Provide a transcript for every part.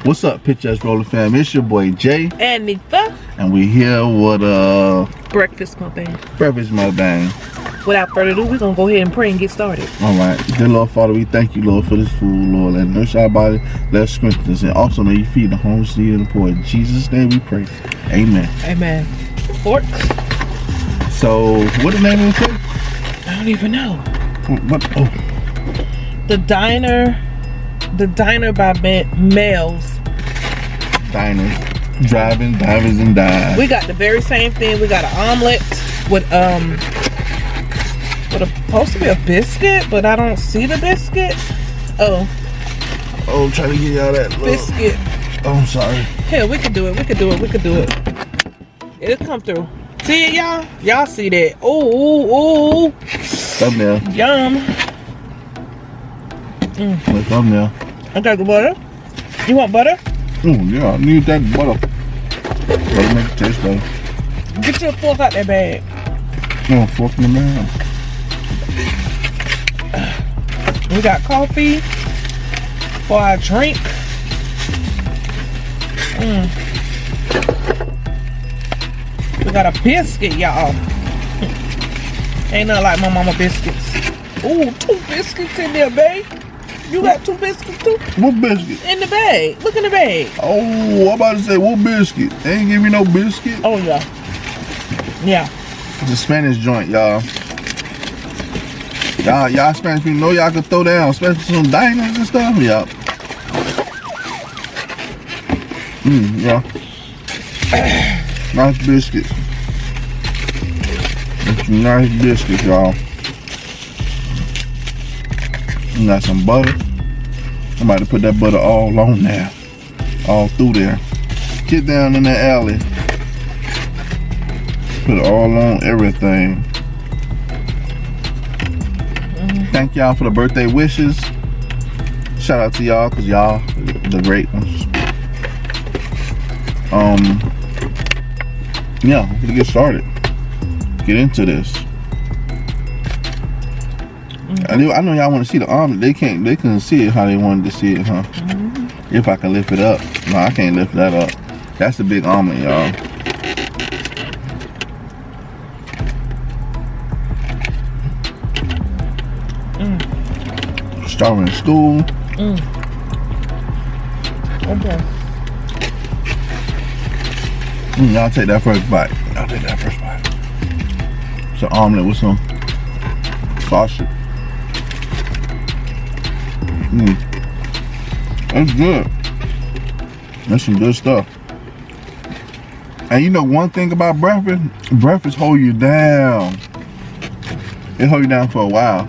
What's up, PictureUsRolling fam? It's your boy Jay. And Ninfa. And we here with Breakfast Mukbang. Breakfast Mukbang. Without further ado, we're gonna go ahead and pray and get started. Alright. Dear Lord Father, we thank you, Lord, for this food, Lord. Let it nourish our body, let it strengthen us, and also may you feed the homeless, needy, and the poor. In Jesus' name we pray. Amen. Amen. Fork. So, what the name of the place? I don't even know. What? Oh. The Diner by Males. Diners, driving, divers, and dives. We got the very same thing. We got an omelet with supposed to be a biscuit, but I don't see the biscuit. Oh, I'm trying to get y'all that look. Biscuit. Oh, I'm sorry. Here, we can do it. We can do it. We can do it. It'll come through. See it, y'all? Y'all see that? Ooh. Thumbnail. Yum. Thumbnail. I got the butter. You want butter? Yeah, I need that butter. Butter make it taste better. Get your fork out that bag. No, fork in the man. We got coffee for our drink. We got a biscuit, y'all. Ain't nothing like my mama biscuits. Ooh, 2 biscuits in there, babe. You got 2 biscuits too? What biscuit? In the bag. Look in the bag. Oh, I'm about to say, what biscuit? They ain't give me no biscuit. Oh, yeah. Yeah. It's a Spanish joint, y'all. Y'all Spanish people know y'all can throw down, especially some diners and stuff. Yeah. Yeah. Nice biscuits. It's nice biscuits, y'all. You got some butter. I'm about to put that butter all on there. All through there. Get down in the alley. Put it all on everything. Thank y'all for the birthday wishes. Shout out to y'all, cause y'all the great ones. Yeah, we're gonna get started. Get into this. I know y'all want to see the omelet. They couldn't see it how they wanted to see it, huh? If I can lift it up. No, I can't lift that up. That's the big omelet, y'all. Starting in school. Okay. Y'all take that first bite. Y'all take that first bite. It's an omelet with some sausage. That's good. That's some good stuff. And you know one thing about breakfast hold you down. It hold you down for a while.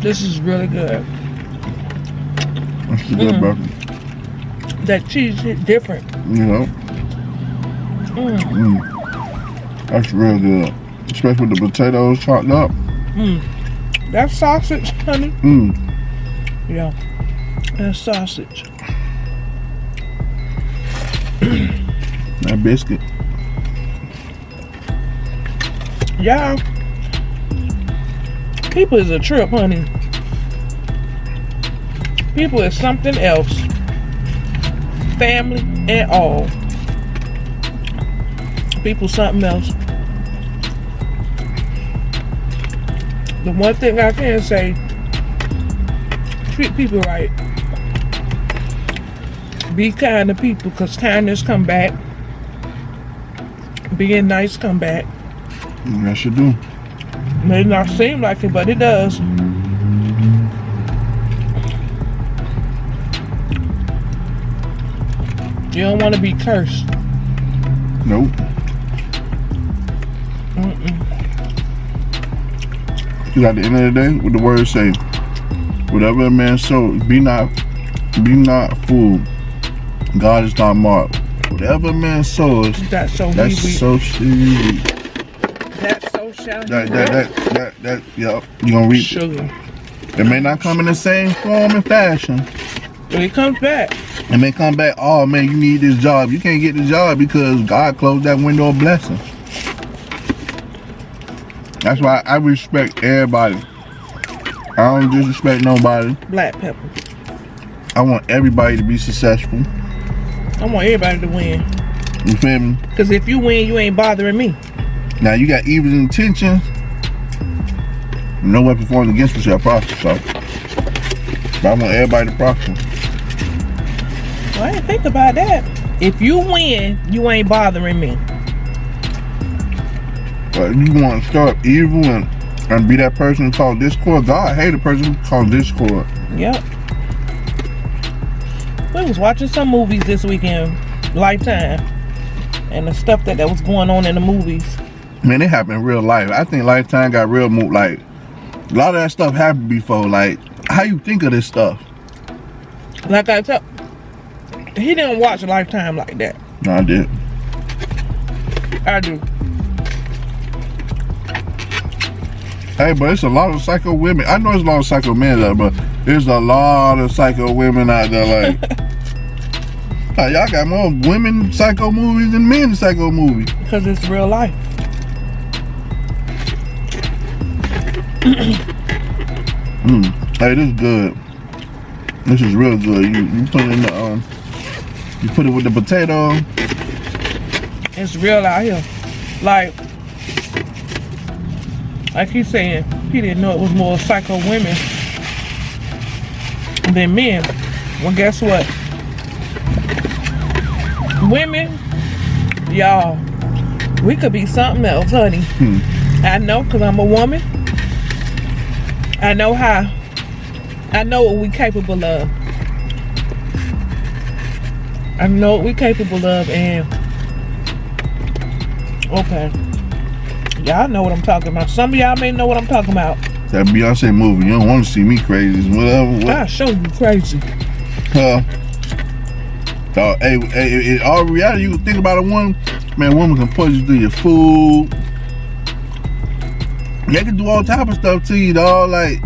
This is really good. That's a good breakfast. That cheese is different. You know? That's real good. Especially with the potatoes chopped up. That sausage, honey. Yeah. That sausage. That biscuit. Yeah. People is a trip, honey. People is something else. Family and all. People something else. The one thing I can say, treat people right. Be kind to people, because kindness come back. Being nice come back. Yes, you do. May not seem like it, but it does. You don't want to be cursed. Nope. Because at the end of the day, what the words say, whatever a man sows, be not fooled. God is not mocked. Whatever a man sows, That's so that's so sweet. That's so shall That, yeah, you gonna reap it. sugar. It may not come in the same form and fashion. When it comes back, It may come back, oh man, you need this job. You can't get the job because God closed that window of blessing. That's why I respect everybody. I don't disrespect nobody. black pepper. I want everybody to be successful. I want everybody to win. You feel me? Because if you win, you ain't bothering me. Now you got evil intentions. No weapon formed against you shall prosper. So, but I want everybody to prosper. Well, I didn't think about that. If you win, you ain't bothering me. But if you want to start evil and be that person called discord, God hate a person called discord. Yep. We was watching some movies this weekend, Lifetime, and the stuff that was going on in the movies. Man, it happened in real life. I think Lifetime got real like a lot of that stuff happened before. Like, how you think of this stuff? Like I tell, he didn't watch Lifetime like that. No, I did. I do. Hey, but it's a lot of psycho women. I know there's a lot of psycho men out there, but there's a lot of psycho women out there. Like, y'all got more women psycho movies than men psycho movies. Because it's real life. Hey, this is good. This is real good. You put it in the you put it with the potato. It's real out here. Like he's saying, he didn't know it was more psycho women than men. Well, guess what? Women, y'all, we could be something else, honey. I know, because I'm a woman. I know how. I know what we capable of. I know what we capable of, and okay. Y'all know what I'm talking about. Some of y'all may know what I'm talking about. That Beyonce movie, you don't want to see me crazy. Whatever. I'll show you crazy. In all reality, you can think about a woman. Man, a woman can put you through your food. They can do all type of stuff to you, dog. Like,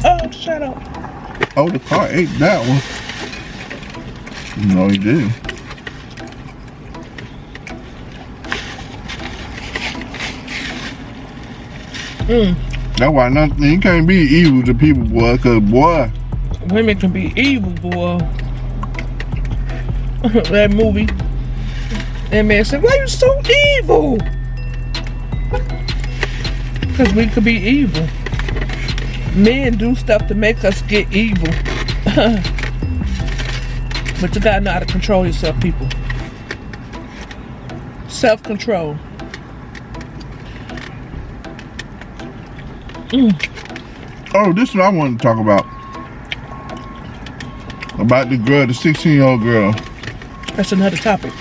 oh, shut up. Oh, the car ate that one. No, he didn't. That's why nothing. You can't be evil to people, boy. Cause boy, women can be evil, boy. That movie. That man said, "Why you so evil?" Because we could be evil. Men do stuff to make us get evil. But you gotta know how to control yourself, people. Self-control. Oh, this is what I wanted to talk about. About the girl, the 16-year-old girl. That's another topic.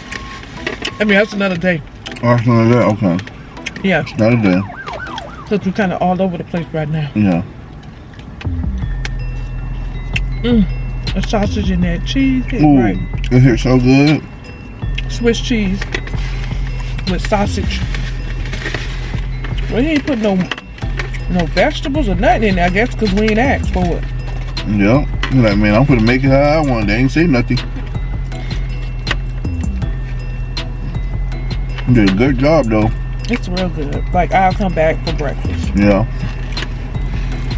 I mean, that's another day. Oh, that's another day? Okay. Yeah. Another day. Because we're kind of all over the place right now. Yeah. A sausage and that cheese. Ooh, right. It hits so good. Swiss cheese with sausage. Well, he ain't put no vegetables or nothing in there, I guess, because we ain't asked for it. Yeah. You're like, man, I'm gonna make it how I want. They ain't say nothing. You did a good job, though. It's real good. Like, I'll come back for breakfast. Yeah.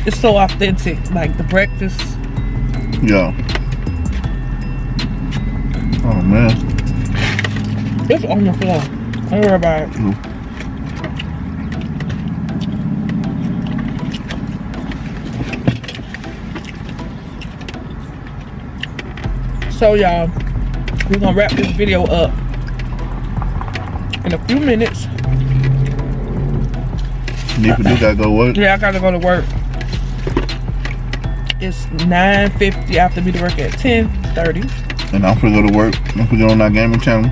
It's so authentic. Like, the breakfast. Yeah. Oh, man. It's on the floor. Don't worry about it. So, y'all, we're gonna wrap this video up in a few minutes. You gotta go work? Yeah, I gotta go to work. It's 9:50. I have to be to work at 10:30. And I'm gonna go to work. I'm gonna go on our gaming channel.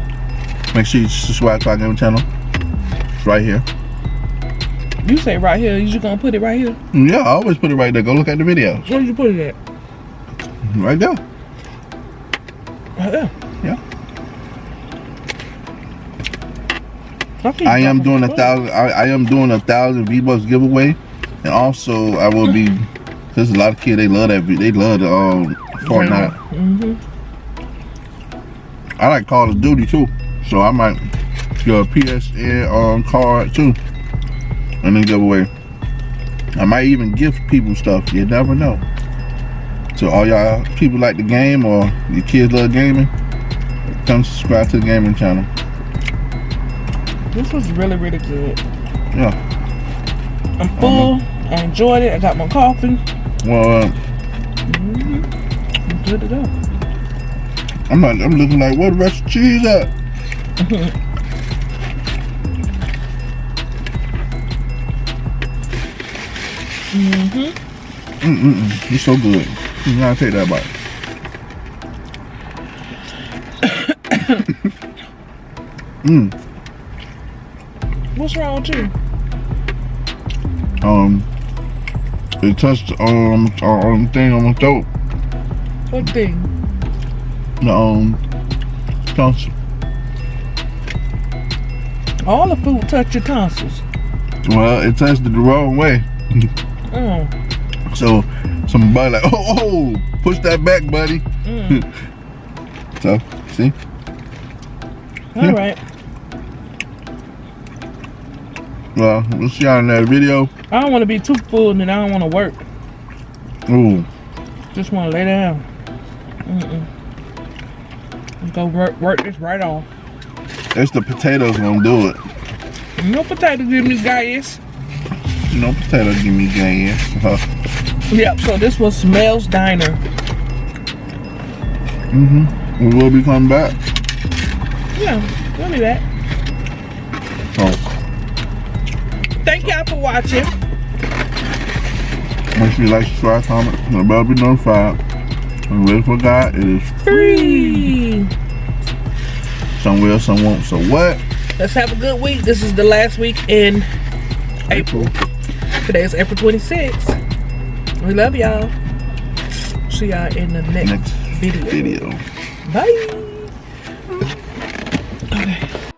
Make sure you subscribe to our gaming channel. It's right here. You say right here. You just gonna put it right here? Yeah, I always put it right there. Go look at the videos. Where did you put it at? Right there. Right there. Yeah. I am doing 1,000. I am doing 1,000 V-Bucks giveaway, and also I will be. Cause a lot of kids they love that. They love the Fortnite. I like Call of Duty too, so I might get a PSN card too, and then give away. I might even gift people stuff. You never know. So all y'all people like the game or your kids love gaming, come subscribe to the gaming channel. This was really, really good. Yeah. I'm full. I enjoyed it. I got my coffee. Well, I'm good to go. I'm looking like, where the rest of the cheese at? It's so good. You gotta take that bite. What's wrong with you? It touched on the thing on my throat. What thing? The tonsil. All the food touched your tonsils. Well, it touched it the wrong way. So somebody like, oh, push that back, buddy. So, see? All right. Well, we'll see y'all in that video. I don't want to be too full and then I don't want to work. Ooh. Just want to lay down. Go work this right off. It's the potatoes gonna do it. No potato give me gas. No potato give me gas. Yep, so this was Smells Diner. We will be coming back. Yeah, we'll be back. So, thank y'all for watching. make sure you like, subscribe, comment, and the bell be notified. And ready for God, it is Free. some will, some won't. So what? Let's have a good week. This is the last week in April. Today is April 26th. We love y'all. See y'all in the next video. Video. Bye. Okay.